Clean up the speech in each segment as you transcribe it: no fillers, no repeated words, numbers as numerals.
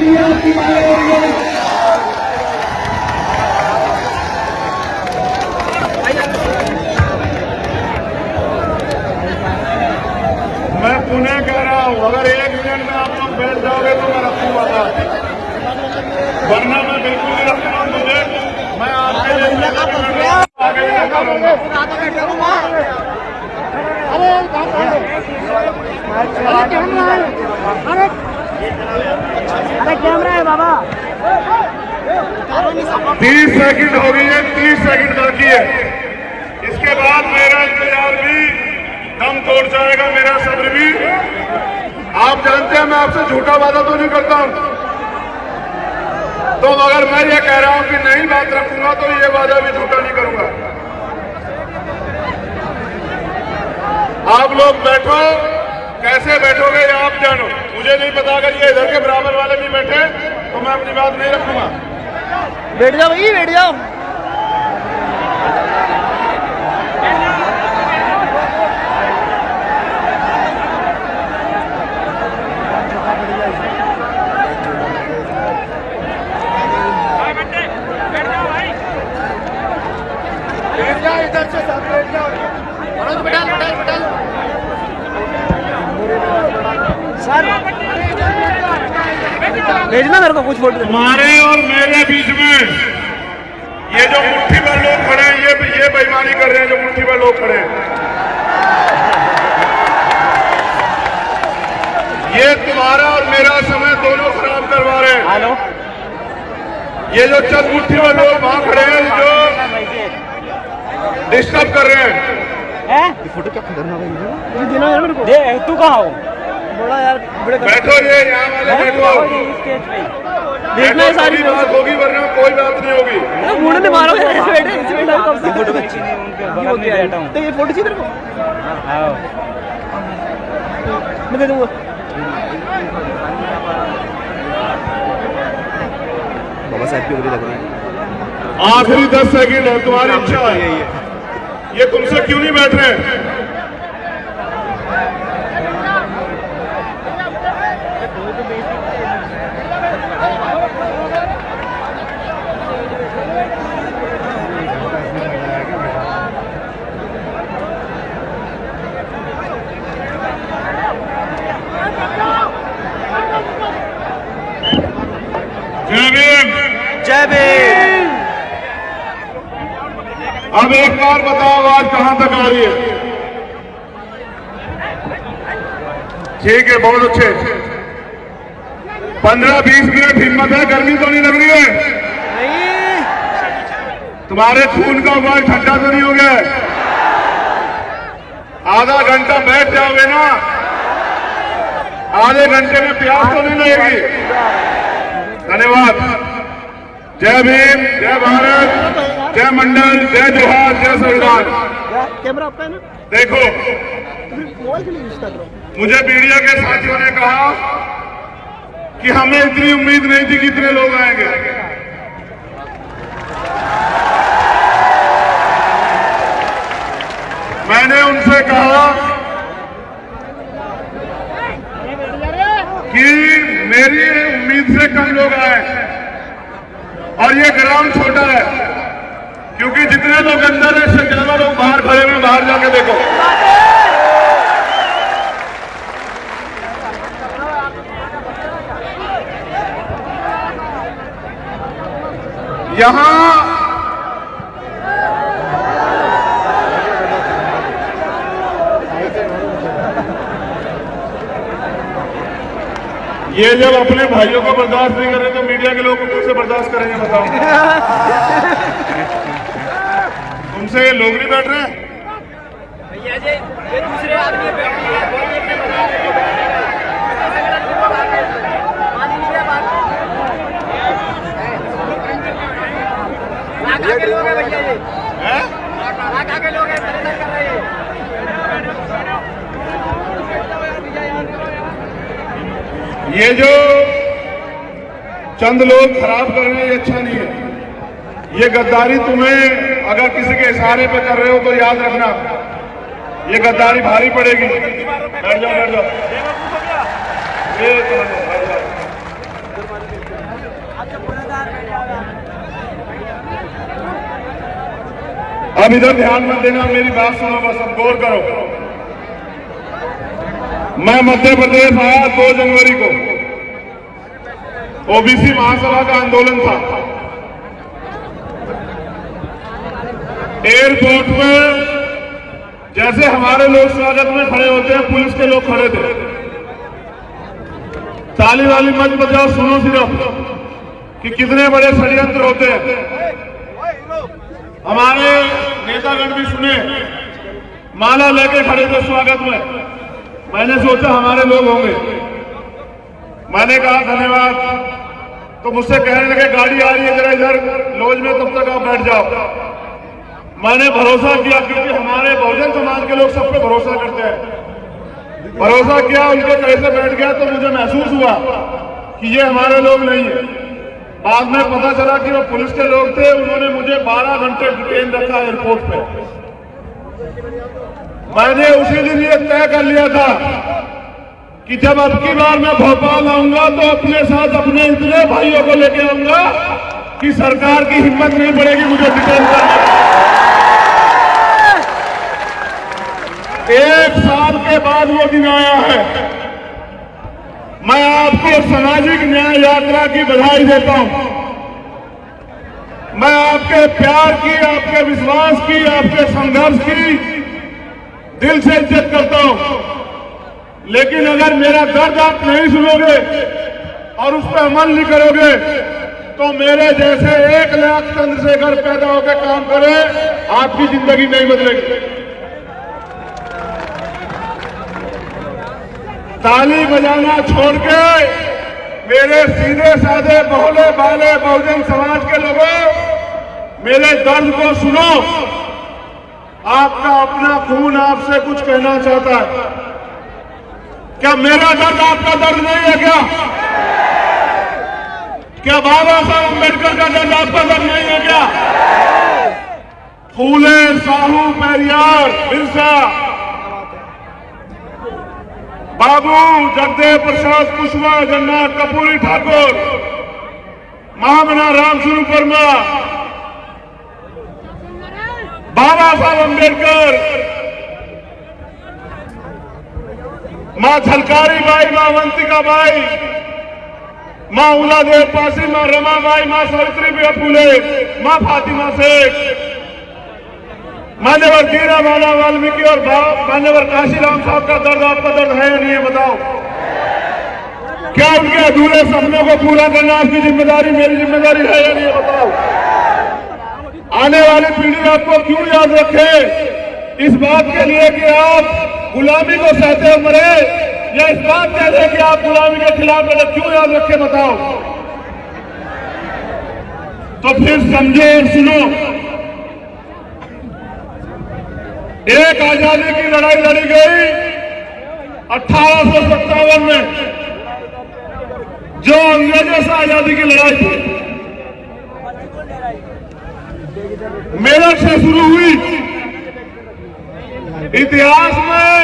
मैं पुनः कह रहा हूं, अगर 1 मिनट में आप लोग बैठ जाओगे तो मैं रखूंगा, वरना मैं बिल्कुल नहीं रखूंगा। मुझे मैं आपके लिए आगे नहीं करूंगा। अरे कैमरा है बाबा। 30 सेकंड हो गई है, 30 सेकंड बाकी है। इसके बाद मेरा इंतजार भी दम तोड़ जाएगा, मेरा सब्र भी। आप जानते हैं मैं आपसे झूठा वादा तो नहीं करता हूं, तो अगर मैं ये कह रहा हूं कि नहीं बात रखूंगा तो ये वादा भी झूठा नहीं करूंगा। आप लोग बैठो, कैसे बैठोगे ये आप जानो, मुझे नहीं पता। अगर ये इधर के बराबर वाले भी बैठे तो मैं अपनी बात नहीं रखूंगा। बैठ जाओ भाई, बैठ जाओ। इधर से सब बैठ जाओ। सर भेजना मेरे को कुछ फोटो। हमारे और मेरे बीच में ये जो मुट्ठी भर लोग खड़े हैं, ये बेईमानी कर रहे हैं। जो मुट्ठी भर लोग खड़े हैं, ये तुम्हारा और मेरा समय दोनों खराब करवा रहे हैं। हेलो, ये जो चंद मुट्ठी भर लोग वहां खड़े हैं जो डिस्टर्ब कर रहे हैं। फोटो क्या करना है मेरे को? दे, तू कहाँ हो? बड़ा यार, बैठो, ये यहाँ वाले बैठो। देखना है सारी बात होगी, वरना कोई बात नहीं होगी। मुंडे में मारो ऐसे बैठे, ऐसे बैठा कब से? फोटो अच्छी नहीं, उनके बगल में बैठा हूं। तो ये फोटो चाहिए तेरे को? हां, मैं दे दूंगा। बाबा साहब की उंगली लग रही है। आखिरी 10 सेकंड है, तुम्हारी इच्छा है। ये तुमसे क्यों नहीं बैठ रहे? जय भीम, जय भीम। अब एक बार बताओ आवाज कहां तक आ रही है? ठीक है, बहुत अच्छे। 15-20 मिनट हिम्मत है, गर्मी तो नहीं लग रही है? तुम्हारे खून का उबाल ठंडा तो नहीं हो गया? आधा घंटा बैठ जाओगे ना, आधे घंटे में प्यास तो नहीं लगेगी। धन्यवाद। जय भीम, जय भारत, जय मंडल, जय जोहार, जय संविधान। कैमरा आपका है ना? देखो, मुझे मीडिया के साथियों ने कहा कि हमें इतनी उम्मीद नहीं थी कि इतने लोग आएंगे। मैंने उनसे कहा कि मेरी उम्मीद से कम लोग आए, और ये ग्राउंड छोटा है, क्योंकि जितने लोग अंदर है इससे ज्यादा लोग बाहर खड़े हुए। बाहर जाके देखो, यहां ये जब अपने भाइयों को बर्दाश्त नहीं कर रहे तो मीडिया के लोग को कैसे बर्दाश्त करेंगे बताओ? तुमसे ये लोग नहीं बैठ रहे हैं? भैया जी, ये दूसरे आदमी के लोग हैं भैया जी, के लोग हैं, परेशान कर रहे हैं। ये जो चंद लोग खराब कर रहे हैं ये अच्छा नहीं है। ये गद्दारी तुम्हें अगर किसी के इशारे पे कर रहे हो तो याद रखना, ये गद्दारी भारी पड़ेगी। बैठ जाओ, बैठ जाओ। अब इधर ध्यान मत देना, मेरी बात सुनो, बस अब गौर करो। मैं मध्य प्रदेश आया 2 जनवरी को, ओबीसी महासभा का आंदोलन था। एयरपोर्ट में जैसे हमारे लोग स्वागत में खड़े होते हैं, पुलिस के लोग खड़े थे। ताली वाली मत बजाओ, सुनो सिर्फ कि कितने बड़े षड्यंत्र होते हैं। हमारे नेतागण भी सुने, माला लेके खड़े थे स्वागत में। मैंने सोचा हमारे लोग होंगे, मैंने कहा धन्यवाद, तो मुझसे कहने लगे गाड़ी आ रही है जरा इधर लॉज में, तब तक आप बैठ जाओ। मैंने भरोसा किया, क्योंकि हमारे बहुजन समाज के लोग सब पे भरोसा करते हैं। भरोसा किया, उनके कैसे बैठ गया तो मुझे महसूस हुआ कि ये हमारे लोग नहीं है। बाद में पता चला कि वो पुलिस के लोग थे। उन्होंने मुझे 12 घंटे डिटेन रखा एयरपोर्ट पे। मैंने उसी दिन ये तय कर लिया था कि जब अब की बार मैं भोपाल आऊंगा तो अपने साथ अपने इतने भाइयों को लेके आऊंगा कि सरकार की हिम्मत नहीं पड़ेगी मुझे डिटेन करने। 1 साल के बाद वो दिन आया है। मैं आपको सामाजिक न्याय यात्रा की बधाई देता हूं। मैं आपके प्यार की, आपके विश्वास की, आपके संघर्ष की दिल से इज्जत करता हूं। लेकिन अगर मेरा दर्द आप नहीं सुनोगे और उस पर अमल नहीं करोगे तो मेरे जैसे 1 लाख चंद्रशेखर पैदा होकर काम करे, आपकी जिंदगी नहीं बदलेगी। ताली बजाना छोड़ के मेरे सीधे साधे भोले भाले बहुजन समाज के लोगों, मेरे दर्द को सुनो। आपका अपना खून आपसे कुछ कहना चाहता है। क्या मेरा दर्द आपका दर्द नहीं है? क्या बाबा साहब अम्बेडकर का दर्द आपका दर्द नहीं है? क्या फूले, साहू, पेरियार, बिरसा, बाबू जगदेव प्रसाद कुशवाहा, जगन्नाथ कपूरी ठाकुर, महामना रामस्वरूप वर्मा, बाबा साहब अम्बेडकर, मां झलकारी बाई, मां अवंतिका बाई, मां उलादेव पासी, मां रमाबाई, मां सावित्रीबाई फूले, मां फातिमा शेख, मान्यवर दीनदयाल वाल्मीकि और मान्यवर काशीराम साहब का दर्द आपका दर्द है या नहीं है? बताओ। क्या उनके अधूरे सपनों को पूरा करना आपकी जिम्मेदारी, मेरी जिम्मेदारी है या नहीं है? बताओ। आने वाली पीढ़ी आपको क्यों याद रखे? इस बात के लिए कि आप गुलामी को सहते हुए मरे, या इस बात के लिए कि आप गुलामी के खिलाफ लड़े? क्यों याद रखे? बताओ। तो फिर समझो और सुनो। एक आजादी की लड़ाई लड़ी गई 1857 में, जो अंग्रेजों से आजादी की लड़ाई थी, मेरठ से शुरू हुई। इतिहास में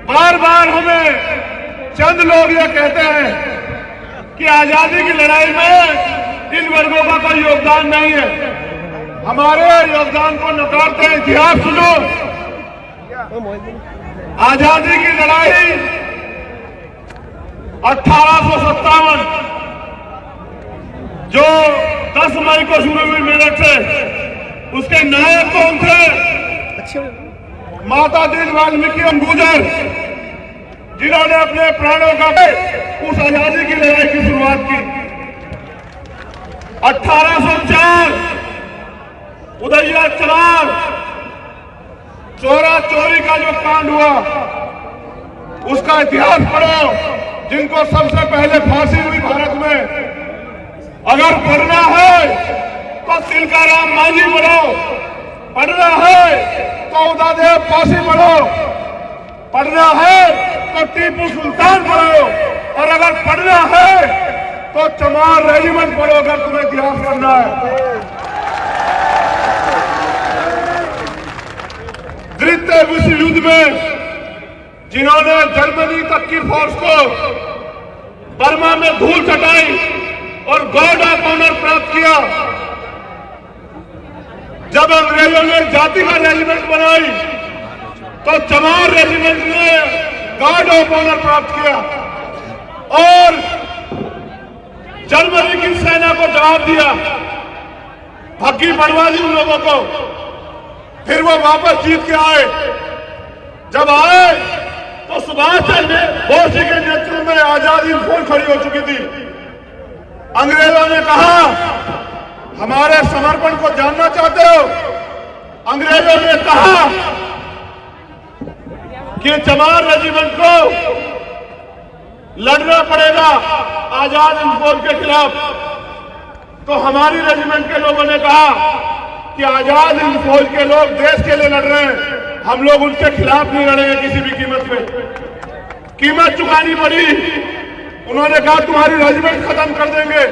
बार बार हमें चंद लोग यह कहते हैं कि आजादी की लड़ाई में इन वर्गों का कोई योगदान नहीं है। हमारे योगदान को नकारते हैं। इतिहास सुनो। आजादी की लड़ाई 1857 जो 10 मई को शुरू हुई मेरठ से, उसके नायक कौन थे? माता दीन वाल्मीकि अंबुजर, जिन्होंने अपने प्राणों का उस आजादी की लड़ाई की शुरुआत की। 1804 उदयिया चलार, चोरा चोरी का जो कांड हुआ, उसका इतिहास पढ़ो। जिनको सबसे पहले फांसी हुई भारत में, अगर पढ़ना है तो तिलकाराम मांझी पढ़ो, पढ़ना है तो उदयदेव पासी पढ़ो, पढ़ना है तो टीपू सुल्तान पढ़ो, और अगर पढ़ना है तो चमार रेजिमेंट पढ़ो, अगर तुम्हें इतिहास पढ़ना है। द्वितीय विश्व युद्ध में जिन्होंने जर्मनी तक की फोर्स को बर्मा में धूल चटाई और गॉड ऑफ ऑनर प्राप्त किया, जब अंग्रेजों ने जाति का रेजिमेंट बनाई तो चमार रेजिमेंट ने गार्ड ऑफ ऑनर प्राप्त किया और जनवरी की सेना को जवाब दिया, भग्गी बढ़वा दी उन लोगों को। फिर वो वापस जीत के आए। जब आए तो सुभाष चंद्र बोस जी के नेतृत्व में आजाद हिंद फौज खड़ी हो चुकी थी। अंग्रेजों ने कहा, हमारे समर्पण को जानना चाहते हो? अंग्रेजों ने कहा कि चमार रेजिमेंट को लड़ना पड़ेगा आजाद हिंद फौज के खिलाफ। तो हमारी रेजिमेंट के लोगों ने कहा कि आजाद हिंद फौज के लोग देश के लिए लड़ रहे हैं, हम लोग उनके खिलाफ नहीं लड़ेंगे किसी भी कीमत पे। कीमत चुकानी पड़ी। उन्होंने कहा तुम्हारी रेजिमेंट खत्म कर देंगे।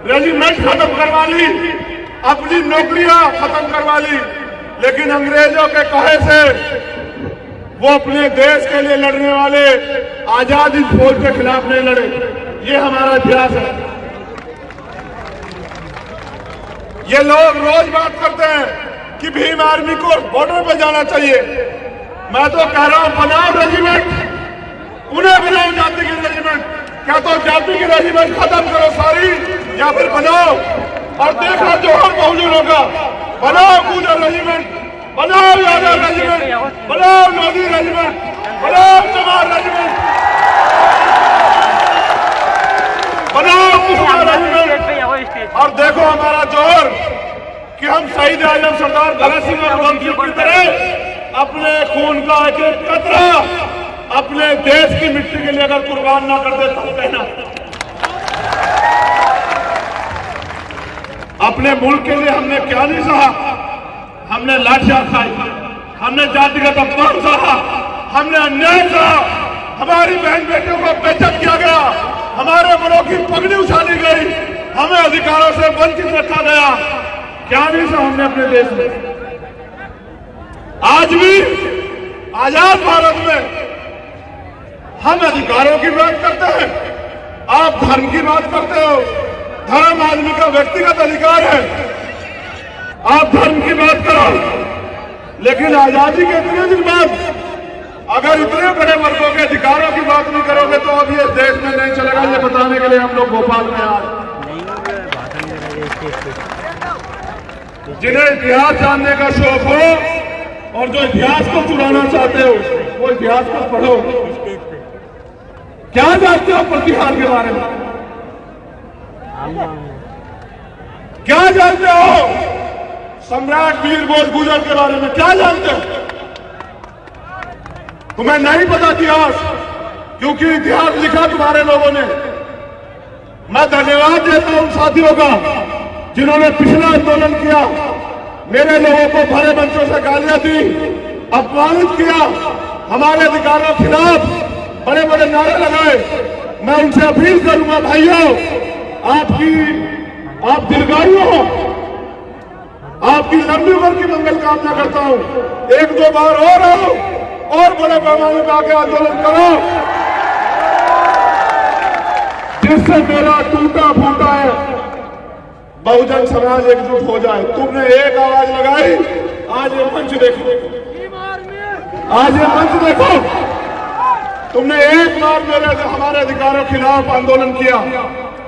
रेजिमेंट खत्म करवा ली, अपनी नौकरियां खत्म करवा ली, लेकिन अंग्रेजों के कहे से वो अपने देश के लिए लड़ने वाले आजाद हिंद फौज के खिलाफ नहीं लड़े। ये हमारा इतिहास है। ये लोग रोज बात करते हैं कि भीम आर्मी को बॉर्डर पे जाना चाहिए। मैं तो कह रहा हूं बनाओ रेजिमेंट, उन्हें बनाओ जाति की रेजिमेंट। क्या तो जाति की रेजिमेंट खत्म करो सारी, या फिर बनाओ और देखो जोहर बहुजन होगा। बनाओ गुजर रेजिमेंट, बनाओ यादव रेजिमेंट, बनाओ मोदी रेजिमेंट, बनाओ चमार रेजिमेंट, बनाओ कुशवाहा रेजिमेंट। और देखो हमारा जोहर कि हम शहीद आजम सरदार भगत सिंह और उधम सिंह की तरह अपने खून का एक एक कतरा अपने देश की मिट्टी के लिए अगर कुर्बान ना कर दे तो कहना। अपने मुल्क के लिए हमने क्या नहीं सहा। हमने लाठियां खाई, हमने जातिगत अपमान सहा, हमने अन्याय सहा, हमारी बहन बेटियों को बेइज्जत किया गया, हमारे बड़ों की पगड़ी उछाली गई, हमें अधिकारों से वंचित रखा गया। क्या नहीं सहा हमने अपने देश में। आज भी आजाद भारत में हम अधिकारों की बात करते हैं, आप धर्म की बात करते हो। धर्म आदमी का व्यक्तिगत अधिकार है, आप धर्म की बात करो, लेकिन आजादी के इतने दिन बाद अगर इतने बड़े वर्गों के अधिकारों की बात नहीं करोगे तो अब ये देश में नहीं चलेगा। ये बताने के लिए हम लोग भोपाल में आए। जिन्हें इतिहास जानने का शौक हो और जो इतिहास को चुराना चाहते हो वो इतिहास को पढ़ो। क्या जानते हो प्रतिहार के बारे में? क्या जानते हो सम्राट वीर बोस गुजर के बारे में? क्या जानते हो? तुम्हें नहीं पता इतिहास, क्योंकि इतिहास लिखा तुम्हारे लोगों ने। मैं धन्यवाद देता हूं उन साथियों का जिन्होंने पिछला आंदोलन किया, मेरे लोगों को भरे मंचों से गालियां दी, अपमानित किया, हमारे अधिकारों के खिलाफ बड़े बड़े नारे लगाए। मैं उनसे अपील करूंगा, भाइयों आप दीर्घायु हो, आपकी लंबी उम्र की मंगल कामना करता हूं। एक दो बार और आओ और बड़े पैमाने पर आगे आंदोलन करो, जिससे मेरा टूटा फूटा है बहुजन समाज एकजुट हो जाए। तुमने एक आवाज लगाई, आज ये मंच देखो, आज ये मंच देखो। तुमने एक बार हमारे अधिकारों के खिलाफ आंदोलन किया,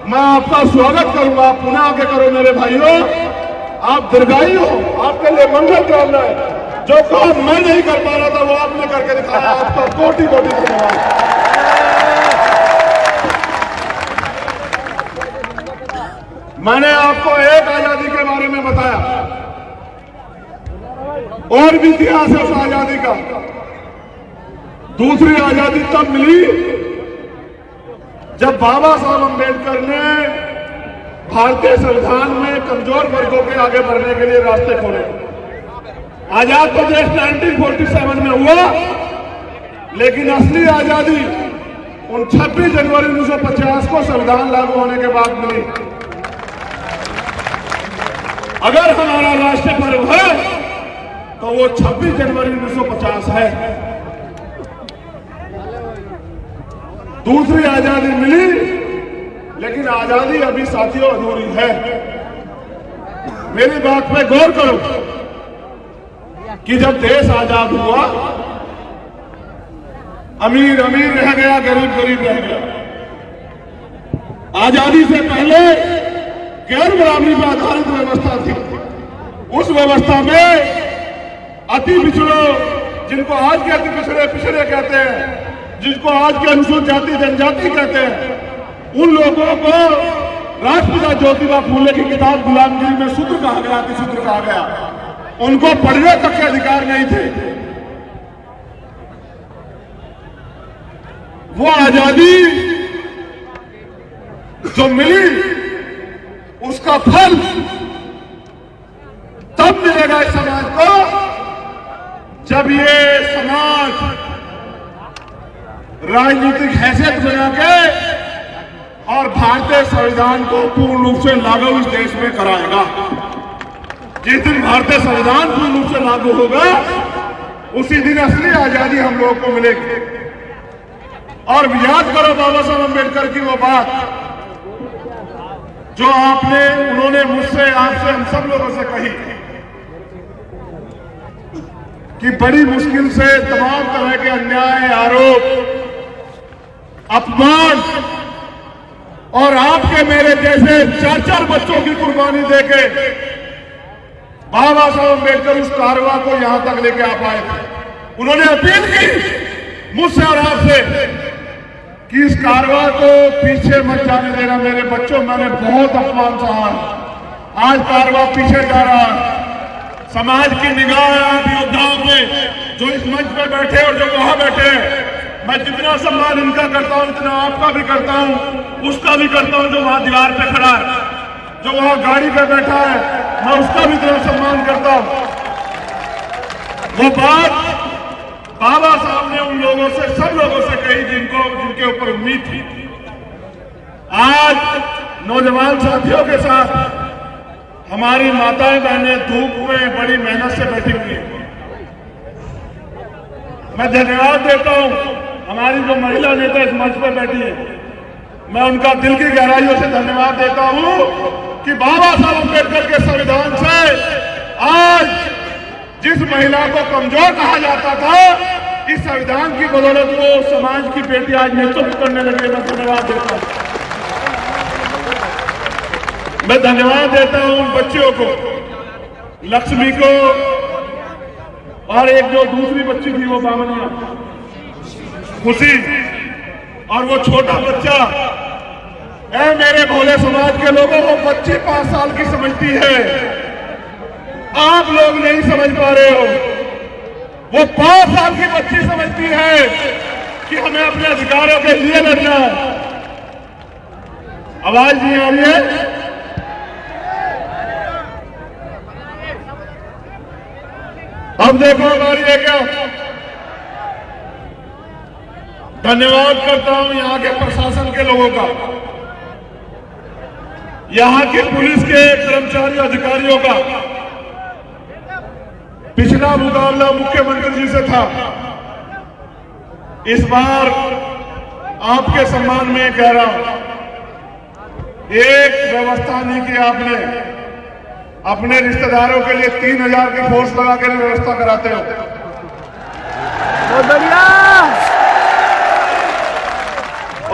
मैं आपका स्वागत करूंगा। आप पुनः आगे करो मेरे भाइयों, आप दीर्घायु हो, आपके लिए मंगल कामना है। जो काम मैं नहीं कर पा रहा था वो आपने करके दिखाया, आपका कोटि कोटि धन्यवाद। मैंने आपको एक आजादी के बारे में बताया, और भी इतिहास है उस आजादी का। दूसरी आजादी तब मिली जब बाबा साहब अम्बेडकर ने भारतीय संविधान में कमजोर वर्गों के आगे बढ़ने के लिए रास्ते खोले। आजाद प्रदेश 1947 में हुआ, लेकिन असली आजादी उन 26 जनवरी 1950 को संविधान लागू होने के बाद मिली। अगर हमारा राष्ट्रीय पर्व है तो वो 26 जनवरी 1950 है। दूसरी आजादी मिली, लेकिन आजादी अभी साथियों अधूरी है। मेरी बात पे गौर करो कि जब देश आजाद हुआ, अमीर अमीर रह गया, गरीब गरीब रह गया। आजादी से पहले गैर बराबरी पर आधारित व्यवस्था थी। उस व्यवस्था में अति पिछड़ों, जिनको आज के अति पिछड़े कहते हैं, जिनको आज के अनुसूचित जाति जनजाति कहते हैं, उन लोगों को राष्ट्रपिता ज्योतिबा फूले की किताब गुलामगिरी में सूत्र कहा गया, अति सूत्र कहा गया। उनको पढ़ने तक के अधिकार नहीं थे। वो आजादी जो मिली, उसका फल तब मिलेगा इस समाज को जब ये समाज राजनीतिक हैसियत बना के और भारतीय संविधान को पूर्ण रूप से लागू इस देश में कराएगा। जिस दिन भारतीय संविधान पूर्ण रूप से लागू होगा, उसी दिन असली आजादी हम लोगों को मिलेगी। और याद करो बाबा साहब अम्बेडकर की वो बात जो उन्होंने मुझसे, आपसे, हम सब लोगों से कही कि बड़ी मुश्किल से तमाम तरह के अन्याय, आरोप, अपमान और आपके मेरे जैसे 4-4 बच्चों की कुर्बानी देके बाबा साहब अम्बेडकर उस कारवां को यहां तक लेके आ पाए थे। उन्होंने अपील की मुझसे और आपसे कि इस कारवां को पीछे मत जाने देना मेरे बच्चों। मैंने बहुत अपमान सहा, आज कारवां पीछे जा रहा है। समाज की निगाह है आप योद्धाओं पे जो इस मंच पे बैठे और जो वहां बैठे हैं। मैं जितना सम्मान इनका करता हूं, उतना आपका भी करता हूं, उसका भी करता हूं जो वहां दीवार पे खड़ा है, जो वहां गाड़ी पे बैठा है, मैं उसका भी इतना सम्मान करता हूं। वो बात बाबा साहब ने उन लोगों से, सब लोगों से कही जिनके ऊपर उम्मीद थी। आज नौजवान साथियों के साथ हमारी माताएं बहनें धूप में बड़ी मेहनत से बैठी हुई हैं। मैं धन्यवाद देता हूं हमारी जो महिला नेता इस मंच पर बैठी है, मैं उनका दिल की गहराइयों से धन्यवाद देता हूं कि बाबा साहब अम्बेडकर के संविधान से आज जिस महिला को कमजोर कहा जाता था, इस संविधान की बदौलत वो समाज की बेटी आज नेतृत्व करने लगे। मैं धन्यवाद देता हूं। मैं धन्यवाद देता हूं उन बच्चियों को, लक्ष्मी को, और एक जो दूसरी बच्ची थी वो बामनिया, खुशी, और वो छोटा बच्चा। ऐ मेरे भोले समाज के लोगों को बच्ची 5 साल की समझती है, आप लोग नहीं समझ पा रहे हो। वो 5 साल की बच्ची समझती है कि हमें अपने अधिकारों के लिए लड़ना है। आवाज नहीं आ रही है? अब देखो हमारी है क्या। धन्यवाद करता हूं यहां के प्रशासन के लोगों का, यहां के पुलिस के कर्मचारी अधिकारियों का। पिछला मुकाबला मुख्यमंत्री जी से था, इस बार आपके सम्मान में कह रहा हूं, एक व्यवस्था नहीं की आपने। अपने रिश्तेदारों के लिए 3000 की फोर्स लगा कर व्यवस्था कराते हो। बहुत बढ़िया।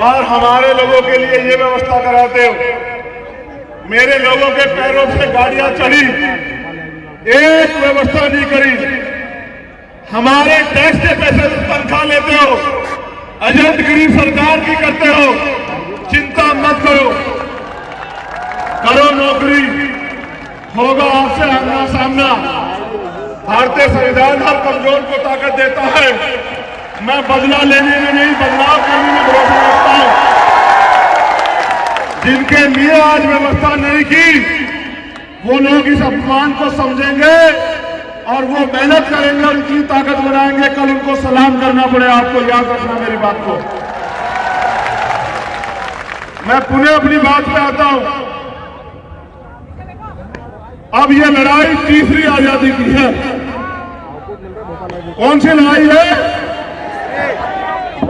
और हमारे लोगों के लिए ये व्यवस्था कराते हो। मेरे लोगों के पैरों से गाड़ियां चली, एक व्यवस्था नहीं करी। हमारे टैक्स के पैसे से तनख्वाह लेते हो, एजेंटगिरी सरकार की करते हो। चिंता मत करो, करो नौकरी, होगा आपसे आमना सामना। भारतीय संविधान हर कमजोर को ताकत देता है। मैं बदला लेने में नहीं, बदलाव करने में भरोसा रखता हूं। जिनके लिए आज व्यवस्था नहीं की, वो लोग इस अपमान को समझेंगे और वो मेहनत करेंगे और इतनी ताकत बनाएंगे, कल उनको सलाम करना पड़े। आपको याद रखना मेरी बात को। मैं पुनः अपनी बात पे आता हूं। अब ये लड़ाई तीसरी आजादी की है। कौन सी लड़ाई है?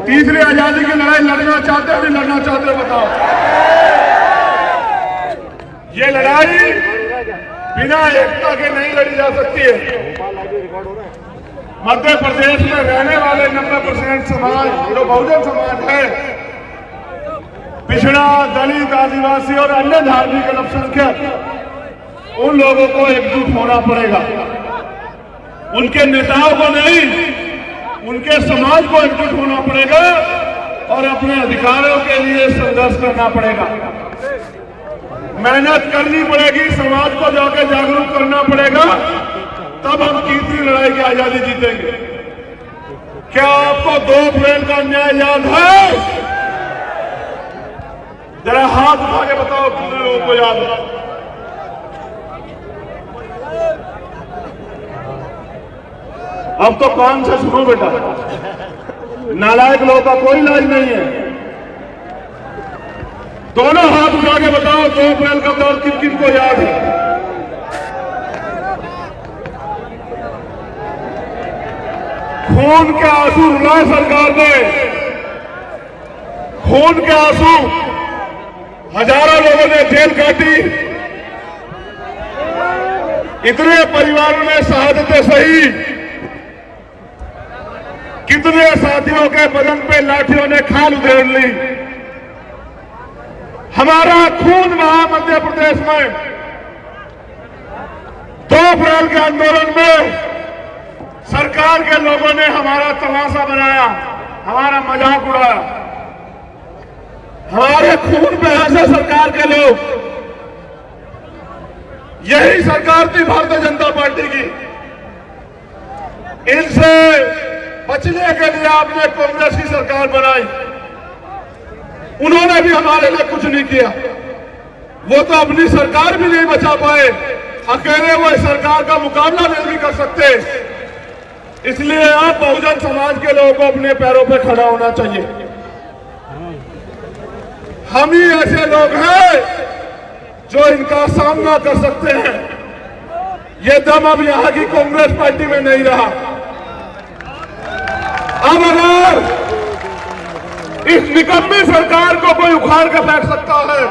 तीसरी आजादी की लड़ाई लड़ना चाहते हो नहीं लड़ना चाहते हो बताओ। ये लड़ाई बिना एकता के नहीं लड़ी जा सकती है। मध्य प्रदेश में रहने वाले 90% समाज जो बहुजन समाज है, पिछड़ा, दलित, आदिवासी और अन्य धार्मिक अल्पसंख्यक, उन लोगों को एकजुट होना पड़ेगा। उनके नेताओं को नहीं, उनके समाज को एकजुट होना पड़ेगा और अपने अधिकारों के लिए संघर्ष करना पड़ेगा। मेहनत करनी पड़ेगी, समाज को जाकर जागरूक करना पड़ेगा, तब हम तीसरी लड़ाई की आजादी जीतेंगे। क्या आपको 2 अप्रैल का अन्याय याद है? जरा हाथ उठा के बताओ कितने लोगों को याद है। अब तो कान से सुनो बेटा, नालायक लोगों का कोई इलाज नहीं है। दोनों हाथ उठा के बताओ 2 अप्रैल का दौर किन किन को याद है? खून के आंसू रुलाए सरकार ने, खून के आंसू, हजारों लोगों ने जेल काटी, इतने परिवारों ने शहादतें सही, कितने साथियों के बदन पे लाठियों ने खाल उधेड़ ली। हमारा खून वहां मध्य प्रदेश में 2 अप्रैल के आंदोलन में सरकार के लोगों ने हमारा तमाशा बनाया, हमारा मजाक उड़ाया। हमारे खून पे हंसे सरकार के लोग। यही सरकार थी भारतीय जनता पार्टी की। इनसे बचने के लिए आपने कांग्रेस की सरकार बनाई। उन्होंने भी हमारे लिए कुछ नहीं किया। वो तो अपनी सरकार भी नहीं बचा पाए, अकेले वो सरकार का मुकाबला नहीं कर सकते। इसलिए आप बहुजन समाज के लोगों को अपने पैरों पर खड़ा होना चाहिए। हम ही ऐसे लोग हैं जो इनका सामना कर सकते हैं। ये दम अब यहां की कांग्रेस पार्टी में नहीं रहा। अब अगर इस निकम्मी सरकार को कोई उखाड़ के फेंक सकता है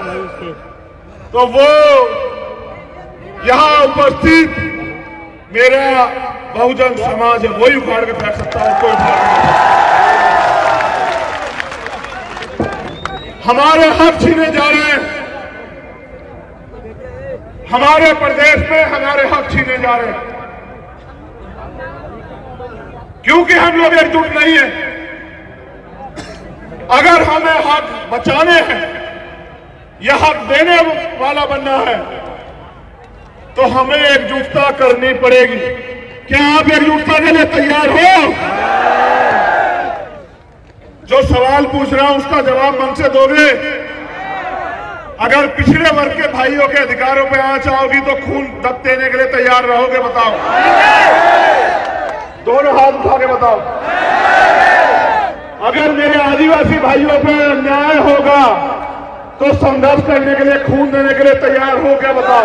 तो वो यहां उपस्थित मेरा बहुजन समाज है, वही उखाड़ के फेंक सकता है। कोई हमारे हक छीने जा रहे हैं, हमारे प्रदेश में हमारे हक छीने जा रहे हैं, क्योंकि हम लोग एकजुट नहीं है। अगर हमें हक बचाने हैं या हक देने वाला बनना है तो हमें एकजुटता करनी पड़ेगी। क्या आप एकजुटता के लिए तैयार हो? जो सवाल पूछ रहा हूं उसका जवाब मन से दोगे? अगर पिछड़े वर्ग के भाइयों के अधिकारों पे आंच आओगी तो खून दत्त देने के लिए तैयार रहोगे? बताओ, दोनों हाथ उठा के बताओ। अगर मेरे आदिवासी भाइयों पे अन्याय होगा तो संघर्ष करने के लिए, खून देने के लिए तैयार हो क्या? बताओ।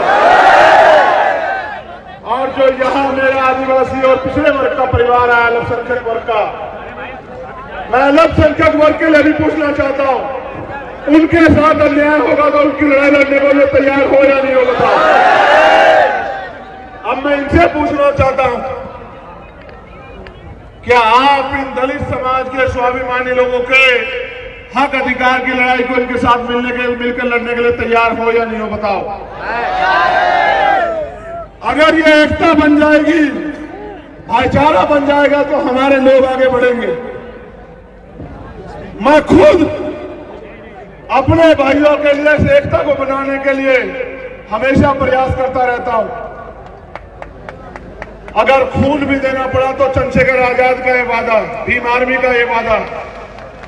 और जो यहां मेरे आदिवासी और पिछड़े वर्ग का परिवार है, अल्पसंख्यक वर्ग का, मैं अल्पसंख्यक वर्ग के लिए भी पूछना चाहता हूं, उनके साथ अन्याय होगा तो उनकी लड़ाई लड़ने के लिए तैयार हो या नहीं हो? बताओ। अब मैं इनसे पूछना चाहता हूं, क्या आप इन दलित समाज के स्वाभिमानी लोगों के हक अधिकार की लड़ाई को इनके साथ मिलकर लड़ने के लिए तैयार हो या नहीं हो? बताओ। अगर ये एकता बन जाएगी, भाईचारा बन जाएगा तो हमारे लोग आगे बढ़ेंगे। मैं खुद अपने भाइयों के लिए इस एकता को बनाने के लिए हमेशा प्रयास करता रहता हूं। अगर खून भी देना पड़ा तो चंद्रशेखर आजाद का ये वादा, भीम आर्मी का ये वादा,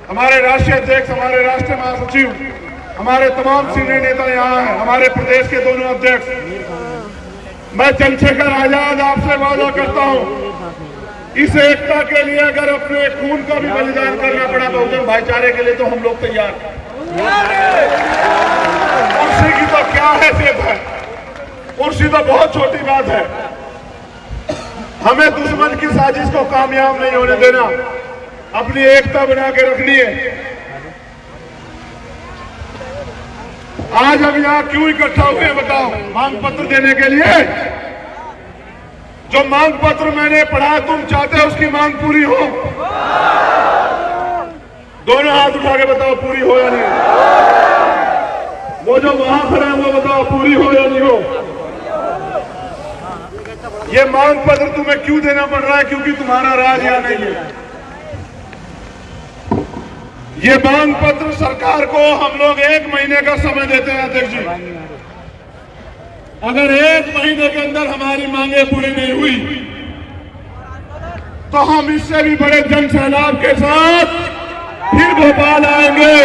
हमारे राष्ट्रीय अध्यक्ष, हमारे राष्ट्रीय महासचिव, हमारे तमाम सीनियर नेता यहाँ हैं, हमारे प्रदेश के दोनों अध्यक्ष, मैं चंद्रशेखर आजाद आपसे वादा करता हूं, इस एकता के लिए अगर अपने खून का भी बलिदान करना पड़ा बहुजन भाईचारे के लिए तो हम लोग तैयार हैं। कुर्सी की तो क्या हैसियत है, कुर्सी तो बहुत छोटी बात है। हमें दुश्मन की साजिश को कामयाब नहीं होने देना, अपनी एकता बना के रखनी है। आज हम यहाँ क्यों इकट्ठा हुए बताओ? मांग पत्र देने के लिए। जो मांग पत्र मैंने पढ़ा, तुम चाहते हो उसकी मांग पूरी हो? दोनों हाथ उठा के बताओ पूरी हो या नहीं। वो जो वहां खड़े हैं वो बताओ पूरी हो या नहीं हो। ये मांग पत्र तुम्हें क्यों देना पड़ रहा है? क्योंकि तुम्हारा राज यहाँ नहीं है। ये मांग पत्र सरकार को हम लोग 1 महीने का समय देते हैं अध्यक्ष जी। अगर 1 महीने के अंदर हमारी मांगे पूरी नहीं हुई तो हम इससे भी बड़े जन सैलाब के साथ फिर भोपाल आएंगे।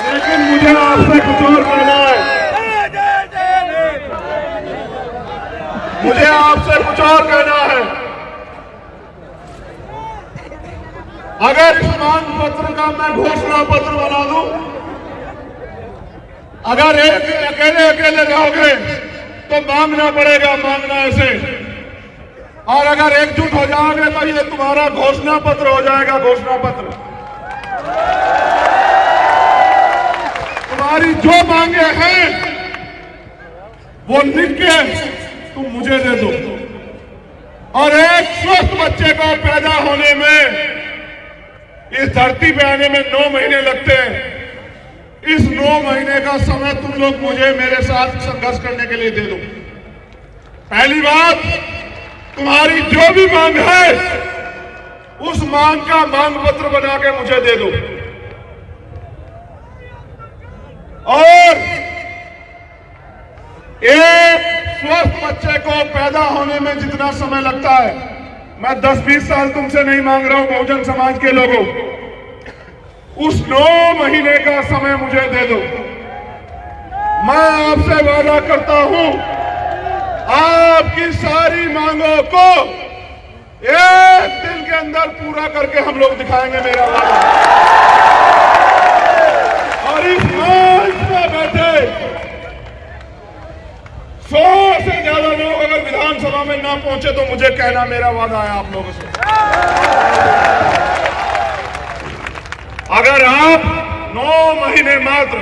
लेकिन मुझे आपसे कुछ और कहना है। मुझे आपसे कुछ और कहना है। अगर इस मांग पत्र का मैं घोषणा पत्र बना दूं, अगर अकेले जाओगे तो मांगना पड़ेगा, मांगना ऐसे। और अगर एकजुट हो जाओगे तो ये तुम्हारा घोषणा पत्र हो जाएगा, घोषणा पत्र। तुम्हारी जो मांगे हैं वो लिख के तुम मुझे दे दो। और एक स्वस्थ बच्चे को पैदा होने में, इस धरती पे आने में 9 महीने लगते हैं। इस 9 महीने का समय तुम लोग मुझे मेरे साथ संघर्ष करने के लिए दे दो। पहली बात, तुम्हारी जो भी मांग है उस मांग का मांग पत्र बना के मुझे दे दो। और एक स्वस्थ बच्चे को पैदा होने में जितना समय लगता है, मैं 10-20 साल तुमसे नहीं मांग रहा हूं बहुजन समाज के लोगों, उस 9 महीने का समय मुझे दे दो। मैं आपसे वादा करता हूं, आपकी सारी मांगों को 1 दिन के अंदर पूरा करके हम लोग दिखाएंगे, मेरा वादा। और इस मंच में बैठे 100 से ज्यादा लोग अगर विधानसभा में ना पहुंचे तो मुझे कहना, मेरा वादा है आप लोगों से। अगर आप 9 महीने मात्र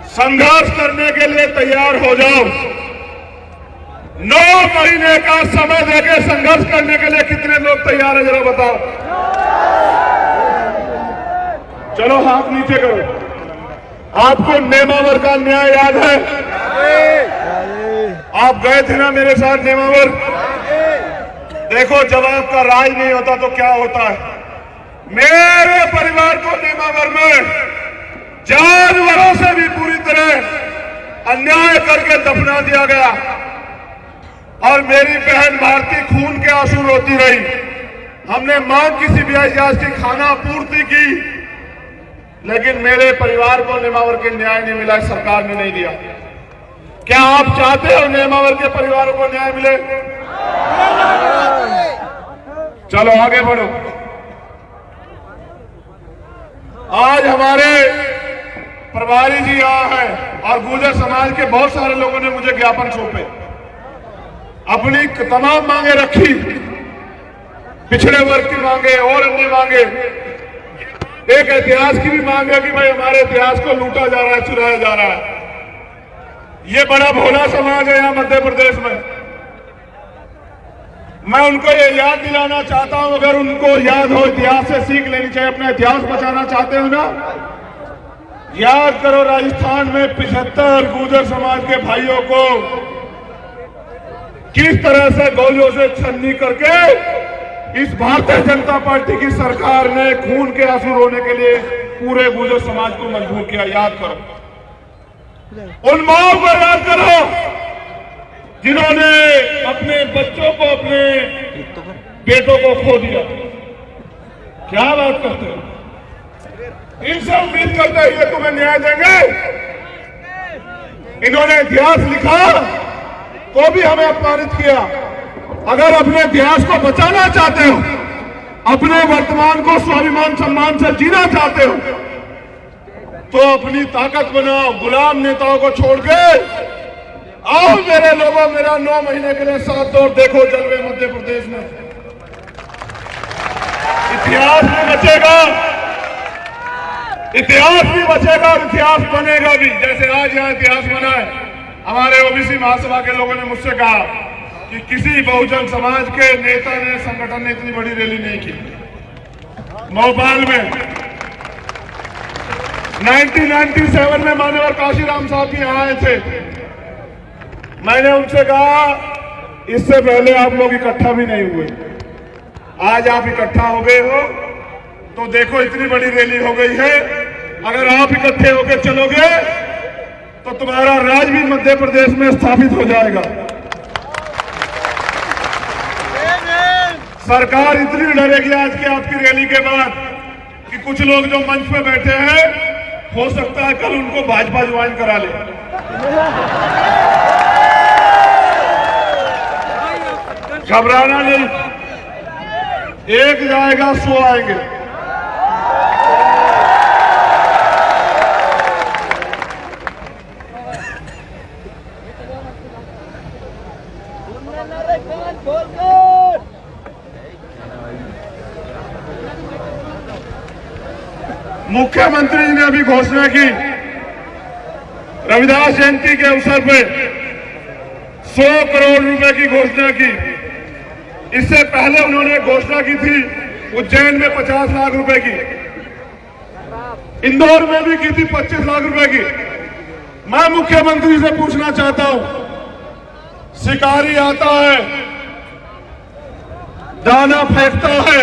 संघर्ष करने के लिए तैयार हो जाओ, 9 महीने का समय देके संघर्ष करने के लिए कितने लोग तैयार हैं जरा बताओ। चलो हाथ नीचे करो। आपको नेमावर का न्याय याद है? आप गए थे ना मेरे साथ नेमावर? देखो, जब आपका राज नहीं होता तो क्या होता है। मेरे परिवार को नेमावर में जानवरों से भी पूरी तरह अन्याय करके दफना दिया गया और मेरी बहन भारती खून के आंसू रोती रही। हमने मांग की सीबीआई जांच की, खाना पूर्ति की, लेकिन मेरे परिवार को नेमावर के न्याय नहीं मिला, सरकार ने नहीं दिया। क्या आप चाहते हो नेमावर के परिवारों को न्याय मिले? चलो आगे बढ़ो। आज हमारे प्रभारी जी यहाँ हैं और गुर्जर समाज के बहुत सारे लोगों ने मुझे ज्ञापन सौंपे, अपनी तमाम मांगे रखी, पिछड़े वर्ग की मांगे और अन्य मांगे। एक इतिहास की भी मांग है कि भाई हमारे इतिहास को लूटा जा रहा है, चुराया जा रहा है। ये बड़ा भोला समाज है यहाँ मध्य प्रदेश में। मैं उनको ये याद दिलाना चाहता हूं, अगर उनको याद हो, इतिहास से सीख लेनी चाहिए, अपना इतिहास बचाना चाहते हो ना, याद करो राजस्थान में 75 गुर्जर समाज के भाइयों को किस तरह से गोलियों से छन्नी करके इस भारतीय जनता पार्टी की सरकार ने खून के आंसू रोने के लिए पूरे गुर्जर समाज को मजबूर किया। याद करो, उन माओ को याद करो जिन्होंने अपने बच्चों को, अपने बेटों को खो दिया। क्या बात करते हो? इनसे उम्मीद करते हैं ये तुम्हें न्याय देंगे? इन्होंने इतिहास लिखा तो भी हमें अपमानित किया। अगर अपने इतिहास को बचाना चाहते हो, अपने वर्तमान को स्वाभिमान सम्मान से जीना चाहते हो, तो अपनी ताकत बनाओ, गुलाम नेताओं को छोड़ के आओ मेरे लोगों, मेरा 9 महीने के लिए साथ दो, देखो जलवे मध्य प्रदेश में। इतिहास भी बचेगा, इतिहास भी बचेगा और इतिहास बनेगा भी। जैसे आज यहाँ इतिहास बना है, हमारे ओबीसी महासभा के लोगों ने मुझसे कहा कि किसी बहुजन समाज के नेता ने, संगठन ने इतनी बड़ी रैली नहीं की। भोपाल में 1997 में माननीय काशीराम साहब भी यहाँ आए थे। मैंने उनसे कहा इससे पहले आप लोग इकट्ठा भी नहीं हुए, आज आप इकट्ठा हो गए हो तो देखो इतनी बड़ी रैली हो गई है। अगर आप इकट्ठे होकर चलोगे तो तुम्हारा राज भी मध्य प्रदेश में स्थापित हो जाएगा। सरकार इतनी डरेगी आज की आपकी रैली के बाद कि कुछ लोग जो मंच पे बैठे हैं, हो सकता है कल उनको भाजपा ज्वाइन करा ले। घबराना नहीं, एक जाएगा 100 आएंगे। मुख्यमंत्री जी ने अभी घोषणा की, रविदास जयंती के अवसर पर 100 करोड़ रुपए की घोषणा की। इससे पहले उन्होंने घोषणा की थी उज्जैन में 50 लाख रुपए की, इंदौर में भी की थी 25 लाख रुपए की। मैं मुख्यमंत्री से पूछना चाहता हूं, शिकारी आता है, दाना फेंकता है,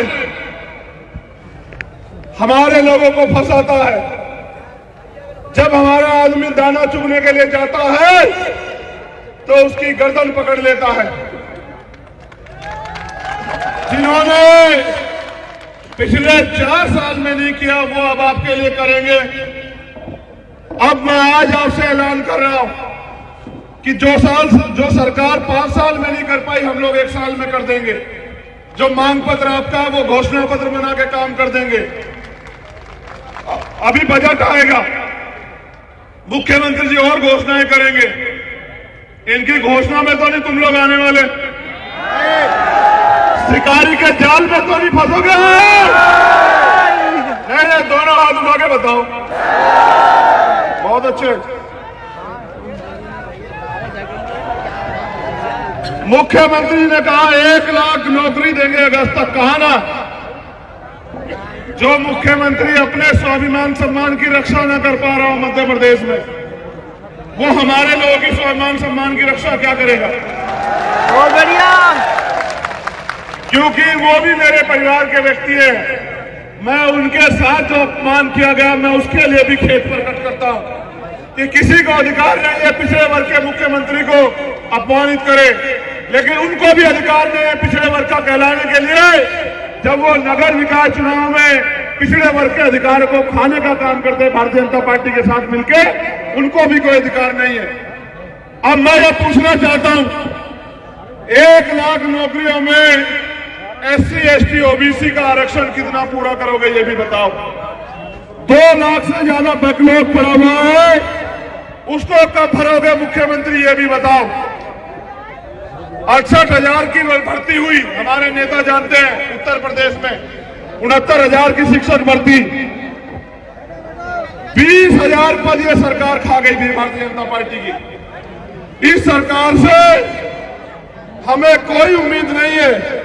हमारे लोगों को फंसाता है। जब हमारा आदमी दाना चुगने के लिए जाता है तो उसकी गर्दन पकड़ लेता है। जिन्होंने पिछले 4 साल में नहीं किया वो अब आपके लिए करेंगे। अब मैं आज आपसे ऐलान कर रहा हूं कि जो सरकार 5 साल में नहीं कर पाई, हम लोग 1 साल में कर देंगे। जो मांग पत्र आपका वो घोषणा पत्र बना के काम कर देंगे। अभी बजट आएगा, मुख्यमंत्री जी और घोषणाएं करेंगे। इनकी घोषणा में तो नहीं तुम लोग आने वाले, शिकारी के जाल में तो नहीं फंसोगे। नहीं, दोनों हाथ उठा के बताओ। बहुत अच्छे। मुख्यमंत्री जी ने कहा 1 लाख नौकरी देंगे अगस्त तक। कहा ना, जो मुख्यमंत्री अपने स्वाभिमान सम्मान की रक्षा न कर पा रहा हो मध्य प्रदेश में, वो हमारे लोगों की स्वाभिमान सम्मान की रक्षा क्या करेगा? बहुत बढ़िया। क्योंकि वो भी मेरे परिवार के व्यक्ति हैं। मैं उनके साथ जो अपमान किया गया, मैं उसके लिए भी खेद प्रकट करता हूं कि किसी को अधिकार नहीं है पिछड़े वर्ग के मुख्यमंत्री को अपमानित करे, लेकिन उनको भी अधिकार नहीं है पिछड़े वर्ग का कहलाने के लिए। जब वो नगर निकाय चुनाव में पिछड़े वर्ग के अधिकार को खाने का काम करते हैं भारतीय जनता पार्टी के साथ मिलकर, उनको भी कोई अधिकार नहीं है। अब मैं ये पूछना चाहता हूं, 1 लाख नौकरियों में SC, ST, OBC का आरक्षण कितना पूरा करोगे ये भी बताओ। 2 लाख से ज्यादा बैकलॉग पड़ा हुआ है, उसको कब भरोगे मुख्यमंत्री ये भी बताओ। 68,000 की भर्ती हुई, हमारे नेता जानते हैं उत्तर प्रदेश में 69,000 की शिक्षक भर्ती, 20,000 पद ये सरकार खा गई थी भारतीय जनता पार्टी की। इस सरकार से हमें कोई उम्मीद नहीं है